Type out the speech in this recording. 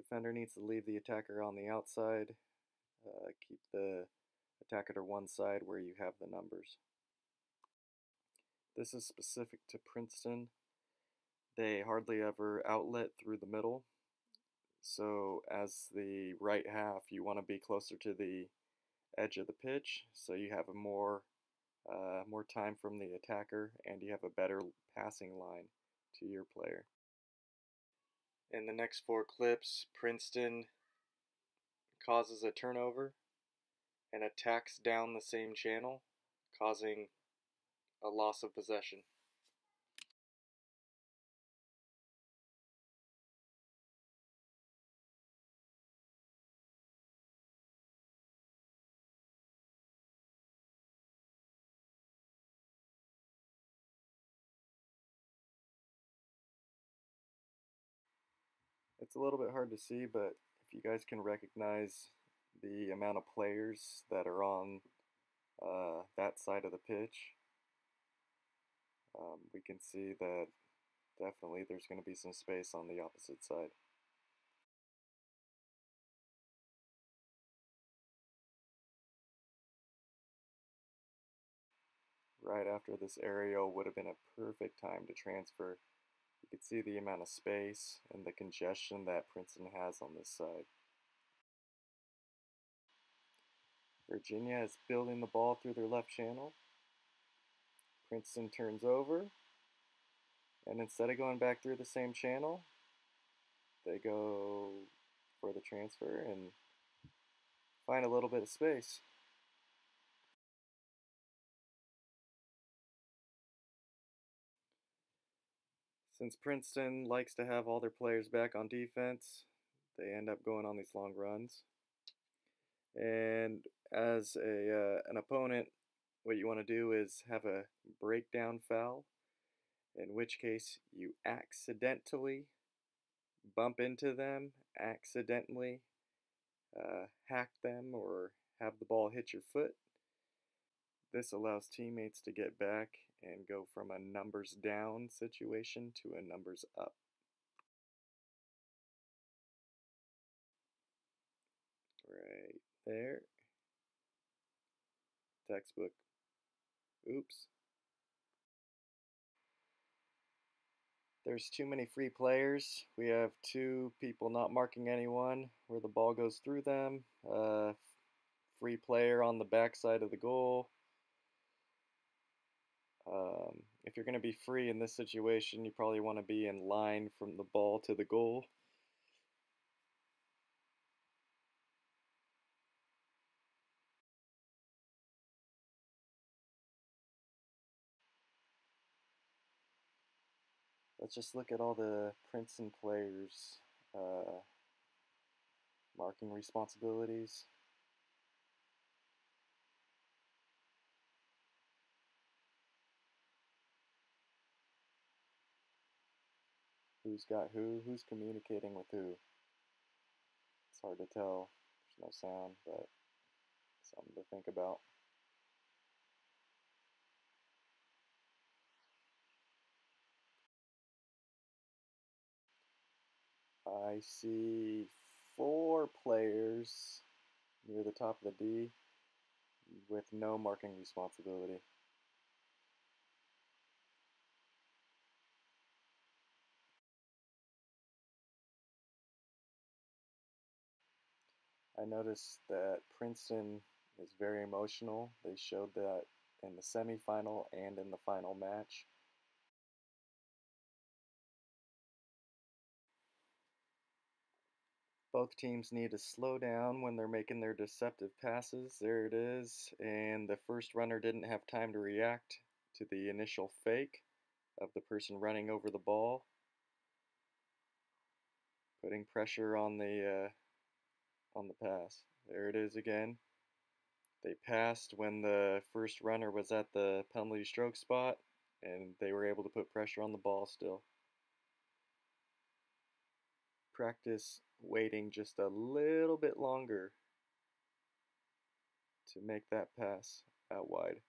defender needs to leave the attacker on the outside. Keep the attacker to one side where you have the numbers. This is specific to Princeton. They hardly ever outlet through the middle. So as the right half, you want to be closer to the edge of the pitch, so you have more time from the attacker, and you have a better passing line to your player. In the next 4 clips, Princeton causes a turnover and attacks down the same channel, causing a loss of possession. It's a little bit hard to see, but if you guys can recognize the amount of players that are on that side of the pitch, we can see that definitely there's going to be some space on the opposite side. Right after this aerial would have been a perfect time to transfer. You can see the amount of space and the congestion that Princeton has on this side. Virginia is building the ball through their left channel. Princeton turns over, and instead of going back through the same channel, they go for the transfer and find a little bit of space. Since Princeton likes to have all their players back on defense, they end up going on these long runs. And as an opponent, what you want to do is have a breakdown foul, in which case you accidentally bump into them, accidentally hack them, or have the ball hit your foot. This allows teammates to get back and go from a numbers down situation to a numbers up. Right there. Textbook. Oops. There's too many free players. We have 2 people not marking anyone where the ball goes through them. Free player on the backside of the goal. If you're going to be free in this situation, you probably want to be in line from the ball to the goal. Let's just look at all the Princeton players' marking responsibilities. Who's got who? Who's communicating with who? It's hard to tell. There's no sound, but something to think about. I see 4 players near the top of the D with no marking responsibility. I noticed that Princeton is very emotional. They showed that in the semifinal and in the final match. Both teams need to slow down when they're making their deceptive passes. There it is. And the first runner didn't have time to react to the initial fake of the person running over the ball, putting pressure on the pass. There it is again. They passed when the first runner was at the penalty stroke spot, and they were able to put pressure on the ball still. Practice waiting just a little bit longer to make that pass out wide.